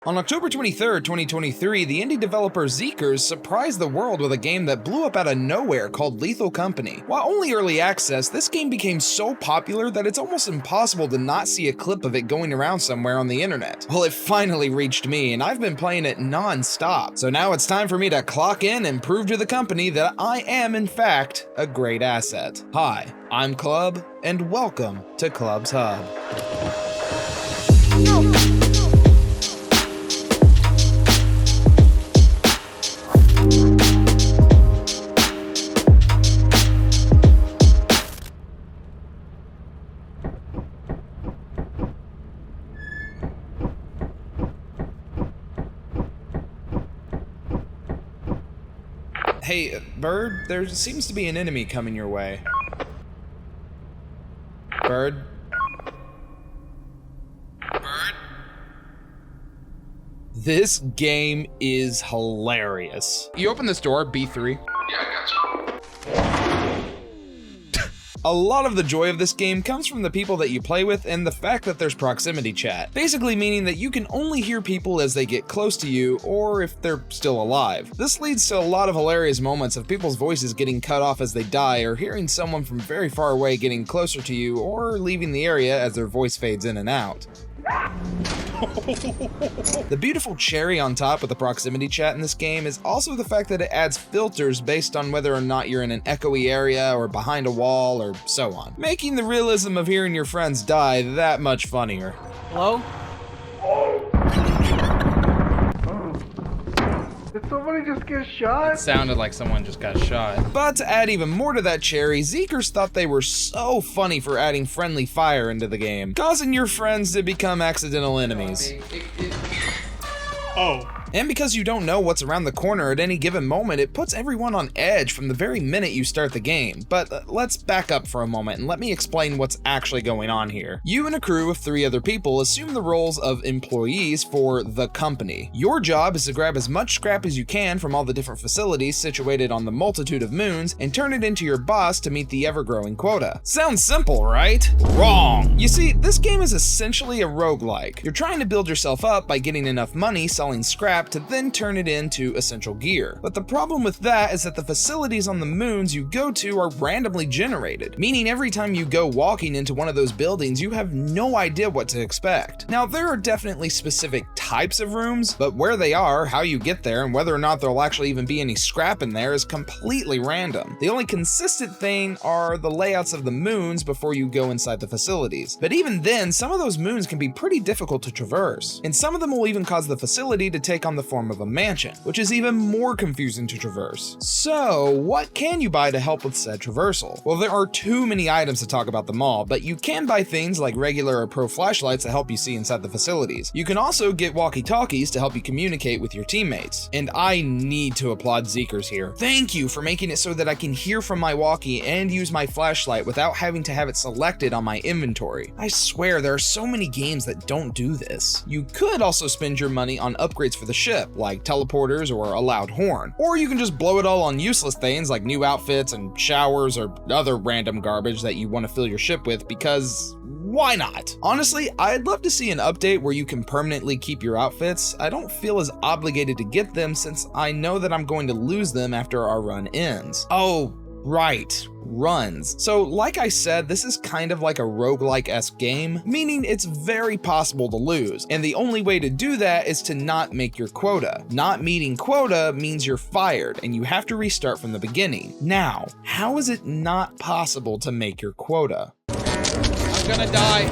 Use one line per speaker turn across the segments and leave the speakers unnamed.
On October 23rd, 2023, the indie developer Zeekers surprised the world with a game that blew up out of nowhere called Lethal Company. While only early access, this game became so popular that it's almost impossible to not see a clip of it going around somewhere on the internet. Well, it finally reached me, and I've been playing it non-stop. So now it's time for me to clock in and prove to the company that I am, in fact, a great asset. Hi, I'm Klubb, and welcome to Klubb's Hub. Hey, Bird, there seems to be an enemy coming your way. Bird? Bird? This game is hilarious. You open this door, B3.
Yeah, I got you.
A lot of the joy of this game comes from the people that you play with and the fact that there's proximity chat, basically meaning that you can only hear people as they get close to you or if they're still alive. This leads to a lot of hilarious moments of people's voices getting cut off as they die, or hearing someone from very far away getting closer to you or leaving the area as their voice fades in and out. The beautiful cherry on top of the proximity chat in this game is also the fact that it adds filters based on whether or not you're in an echoey area or behind a wall or so on, making the realism of hearing your friends die that much funnier.
Hello?
Did somebody just get shot?
It sounded like someone just got shot.
But to add even more to that cherry, Zeekers thought they were so funny for adding friendly fire into the game, causing your friends to become accidental enemies.
Oh.
And because you don't know what's around the corner at any given moment, it puts everyone on edge from the very minute you start the game. But let's back up for a moment and let me explain what's actually going on here. You and a crew of 3 other people assume the roles of employees for the company. Your job is to grab as much scrap as you can from all the different facilities situated on the multitude of moons and turn it into your boss to meet the ever-growing quota. Sounds simple, right? Wrong! You see, this game is essentially a roguelike. You're trying to build yourself up by getting enough money selling scrap to then turn it into essential gear. But the problem with that is that the facilities on the moons you go to are randomly generated, meaning every time you go walking into one of those buildings, you have no idea what to expect. Now, there are definitely specific types of rooms, but where they are, how you get there, and whether or not there'll actually even be any scrap in there is completely random. The only consistent thing are the layouts of the moons before you go inside the facilities. But even then, some of those moons can be pretty difficult to traverse, and some of them will even cause the facility to take on the form of a mansion, which is even more confusing to traverse. So, what can you buy to help with said traversal? Well, there are too many items to talk about them all, but you can buy things like regular or pro flashlights to help you see inside the facilities. You can also get walkie-talkies to help you communicate with your teammates. And I need to applaud Zeekers here. Thank you for making it so that I can hear from my walkie and use my flashlight without having to have it selected on my inventory. I swear there are so many games that don't do this. You could also spend your money on upgrades for the ship, like teleporters or a loud horn. Or you can just blow it all on useless things like new outfits and showers or other random garbage that you want to fill your ship with, because why not? Honestly, I'd love to see an update where you can permanently keep your outfits. I don't feel as obligated to get them since I know that I'm going to lose them after our run ends. Oh, right. Runs. So like I said, this is kind of like a roguelike-esque game, meaning it's very possible to lose, and the only way to do that is to not make your quota. Not meeting quota means you're fired, and you have to restart from the beginning. Now, how is it not possible to make your quota?
I'm gonna die.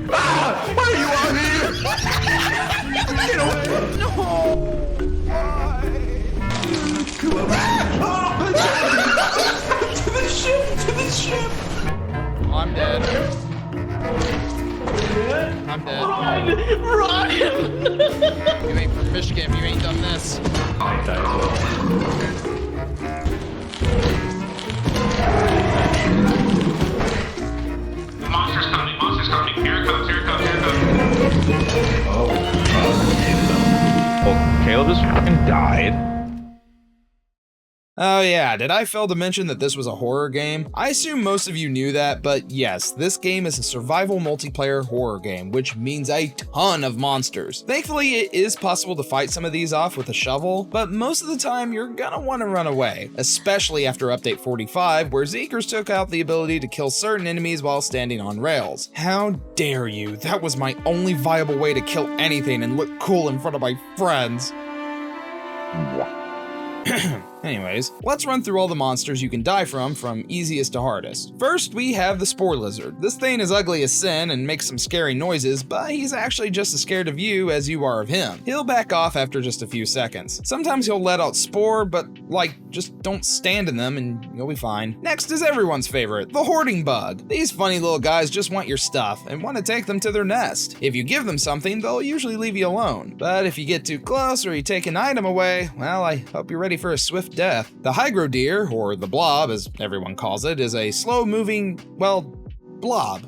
Why are you out here? Get away! No! To the ship! To the ship!
I'm dead. I'm dead.
Run!
You ain't for fish game, you ain't done this.
I died as well.
Monster's coming, monster's coming. Here it comes, here it comes, here it comes.
Oh, well, Caleb just fucking died.
Oh yeah, did I fail to mention that this was a horror game? I assume most of you knew that, but yes, this game is a survival multiplayer horror game, which means a ton of monsters. Thankfully, it is possible to fight some of these off with a shovel, but most of the time you're gonna want to run away, especially after update 45, where Zeekers took out the ability to kill certain enemies while standing on rails. How dare you? That was my only viable way to kill anything and look cool in front of my friends. Anyways, let's run through all the monsters you can die from easiest to hardest. First, we have the Spore Lizard. This thing is ugly as sin and makes some scary noises, but he's actually just as scared of you as you are of him. He'll back off after just a few seconds. Sometimes he'll let out spore, but just don't stand in them and you'll be fine. Next is everyone's favorite, the Hoarding Bug. These funny little guys just want your stuff and want to take them to their nest. If you give them something, they'll usually leave you alone. But if you get too close or you take an item away, well, I hope you're ready for a swift death. The Hygro Deer, or the Blob as everyone calls it, is a slow-moving, blob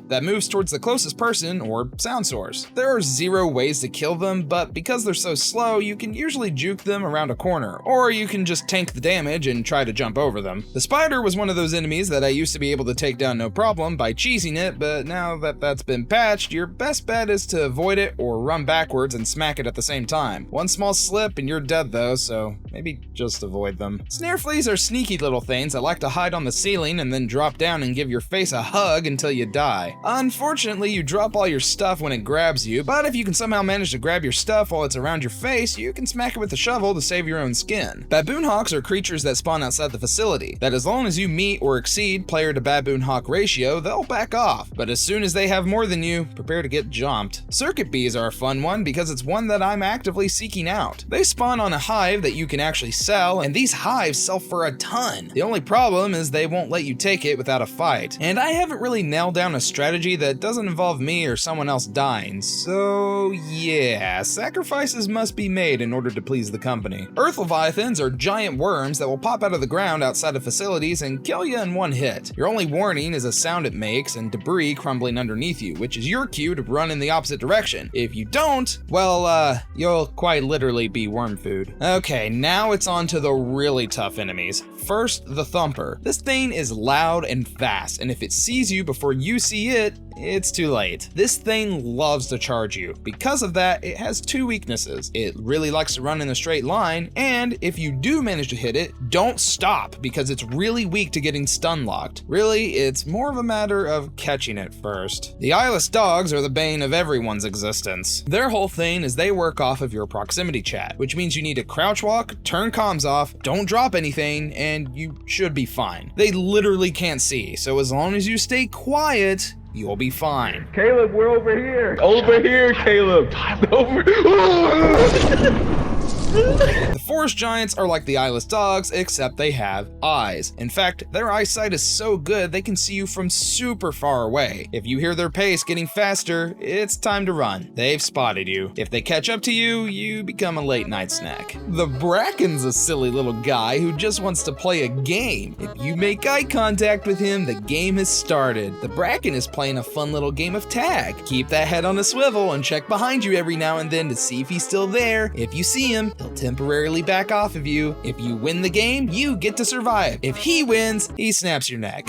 that moves towards the closest person or sound source. There are 0 ways to kill them, but because they're so slow, you can usually juke them around a corner, or you can just tank the damage and try to jump over them. The Spider was one of those enemies that I used to be able to take down no problem by cheesing it, but now that that's been patched, your best bet is to avoid it or run backwards and smack it at the same time. One small slip and you're dead though, so maybe just avoid them. Snare fleas are sneaky little things that like to hide on the ceiling and then drop down and give your face a hug until you die. Unfortunately, you drop all your stuff when it grabs you, but if you can somehow manage to grab your stuff while it's around your face, you can smack it with a shovel to save your own skin. Baboon hawks are creatures that spawn outside the facility, that as long as you meet or exceed player to baboon hawk ratio, they'll back off, but as soon as they have more than you, prepare to get jumped. Circuit bees are a fun one because it's one that I'm actively seeking out. They spawn on a hive that you can actually sell, and these hives sell for a ton. The only problem is they won't let you take it without a fight, and I haven't really nailed down a strategy that doesn't involve me or someone else dying, so yeah, sacrifices must be made in order to please the company. Earth Leviathans are giant worms that will pop out of the ground outside of facilities and kill you in one hit. Your only warning is a sound it makes and debris crumbling underneath you, which is your cue to run in the opposite direction. If you don't, well, you'll quite literally be worm food. Okay, now it's on to the really tough enemies. First, the Thumper. This thing is loud and fast, and if it sees you before you see it, it's too late. This thing loves to charge you. Because of that, it has 2 weaknesses. It really likes to run in a straight line, and if you do manage to hit it, don't stop because it's really weak to getting stun locked. Really, it's more of a matter of catching it first. The eyeless dogs are the bane of everyone's existence. Their whole thing is they work off of your proximity chat, which means you need to crouch walk, turn comms off, don't drop anything, and you should be fine. They literally can't see, so as long as you stay quiet, you'll be fine.
Caleb, we're over here. Over here, Caleb. Over.
The forest giants are like the eyeless dogs, except they have eyes. In fact, their eyesight is so good they can see you from super far away. If you hear their pace getting faster, it's time to run. They've spotted you. If they catch up to you, you become a late night snack. The Bracken's a silly little guy who just wants to play a game. If you make eye contact with him, the game has started. The Bracken is playing a fun little game of tag. Keep that head on a swivel and check behind you every now and then to see if he's still there. If you see him, he'll temporarily back off of you. If you win the game, you get to survive. If he wins, he snaps your neck.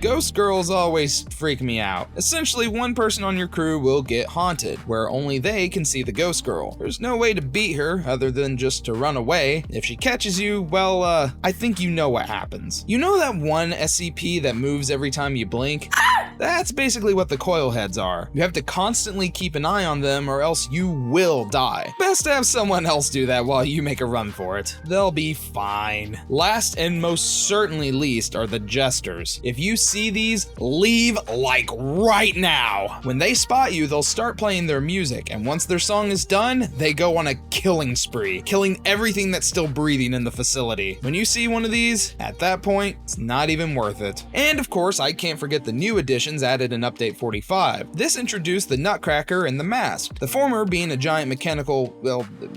Ghost girls always freak me out. Essentially, one person on your crew will get haunted, where only they can see the ghost girl. There's no way to beat her other than just to run away. If she catches you, well, I think you know what happens. You know that one SCP that moves every time you blink? That's basically what the coil heads are. You have to constantly keep an eye on them or else you will die. Best to have someone else do that while you make a run for it. They'll be fine. Last and most certainly least are the jesters. If you see these, leave like right now. When they spot you, they'll start playing their music, and once their song is done, they go on a killing spree, killing everything that's still breathing in the facility. When you see one of these, at that point, it's not even worth it. And of course, I can't forget the new addition missions added in Update 45. This introduced the Nutcracker and the Mask, the former being a giant mechanical,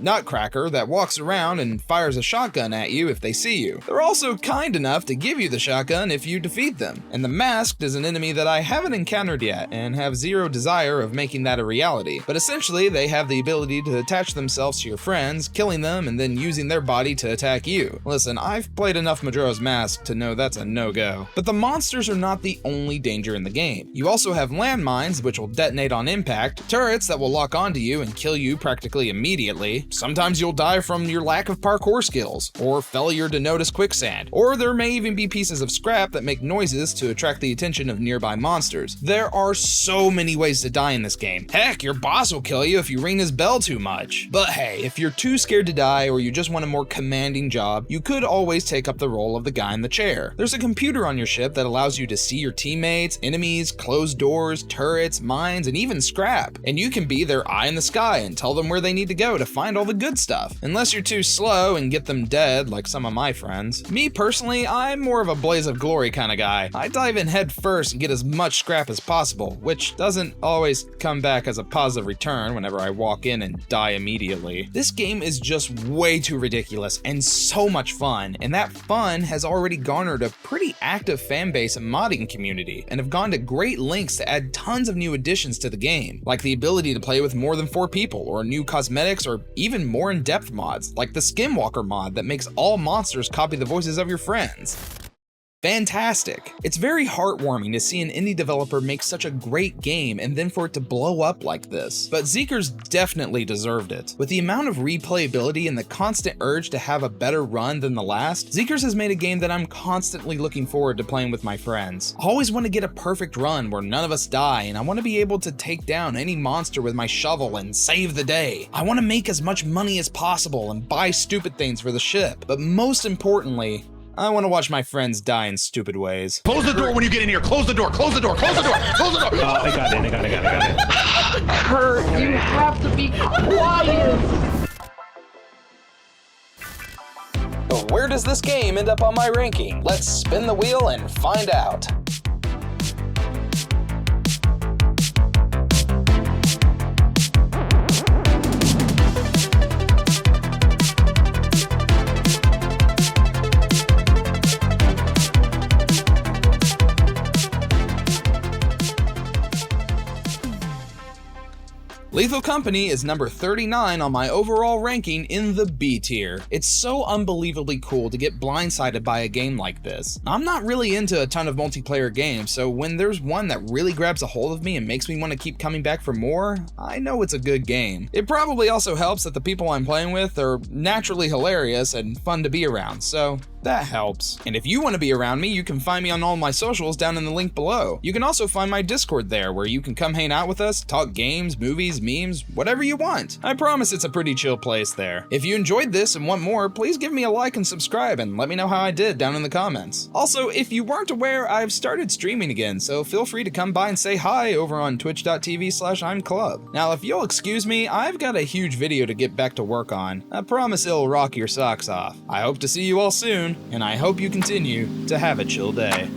nutcracker that walks around and fires a shotgun at you if they see you. They're also kind enough to give you the shotgun if you defeat them. And the Masked is an enemy that I haven't encountered yet and have zero desire of making that a reality. But essentially, they have the ability to attach themselves to your friends, killing them and then using their body to attack you. Listen, I've played enough Majora's Mask to know that's a no-go. But the monsters are not the only danger in the game. You also have landmines, which will detonate on impact, turrets that will lock onto you and kill you practically immediately. Sometimes you'll die from your lack of parkour skills, or failure to notice quicksand, or there may even be pieces of scrap that make noises to attract the attention of nearby monsters. There are so many ways to die in this game. Heck, your boss will kill you if you ring his bell too much. But hey, if you're too scared to die or you just want a more commanding job, you could always take up the role of the guy in the chair. There's a computer on your ship that allows you to see your teammates, enemies, closed doors, turrets, mines, and even scrap. And you can be their eye in the sky and tell them where they need to go to find all the good stuff. Unless you're too slow and get them dead like some of my friends. Me personally, I'm more of a blaze of glory kind of guy. I dive in head first and get as much scrap as possible, which doesn't always come back as a positive return whenever I walk in and die immediately. This game is just way too ridiculous and so much fun, and that fun has already garnered a pretty active fan base and modding community, and have gone to great lengths to add tons of new additions to the game, like the ability to play with more than 4 people, or new cosmetics, or even more in-depth mods, like the Skinwalker mod that makes all monsters copy the voices of your friends. Fantastic. It's very heartwarming to see an indie developer make such a great game and then for it to blow up like this. But Zeekerss definitely deserved it. With the amount of replayability and the constant urge to have a better run than the last, Zeekerss has made a game that I'm constantly looking forward to playing with my friends. I always want to get a perfect run where none of us die, and I want to be able to take down any monster with my shovel and save the day. I want to make as much money as possible and buy stupid things for the ship. But most importantly, I want to watch my friends die in stupid ways.
Close the door when you get in here. Close the door. Close the door. Close the door. Close the door.
Oh, I got it.
Kurt, you have to be quiet!
But where does this game end up on my ranking? Let's spin the wheel and find out. Lethal Company is number 39 on my overall ranking in the B tier. It's so unbelievably cool to get blindsided by a game like this. I'm not really into a ton of multiplayer games, so when there's one that really grabs a hold of me and makes me want to keep coming back for more, I know it's a good game. It probably also helps that the people I'm playing with are naturally hilarious and fun to be around, so that helps. And if you want to be around me, you can find me on all my socials down in the link below. You can also find my Discord there, where you can come hang out with us, talk games, movies, memes, whatever you want. I promise it's a pretty chill place there. If you enjoyed this and want more, please give me a like and subscribe and let me know how I did down in the comments. Also, if you weren't aware, I've started streaming again, so feel free to come by and say hi over on twitch.tv/I'mKlubb. Now, if you'll excuse me, I've got a huge video to get back to work on. I promise it'll rock your socks off. I hope to see you all soon, and I hope you continue to have a chill day.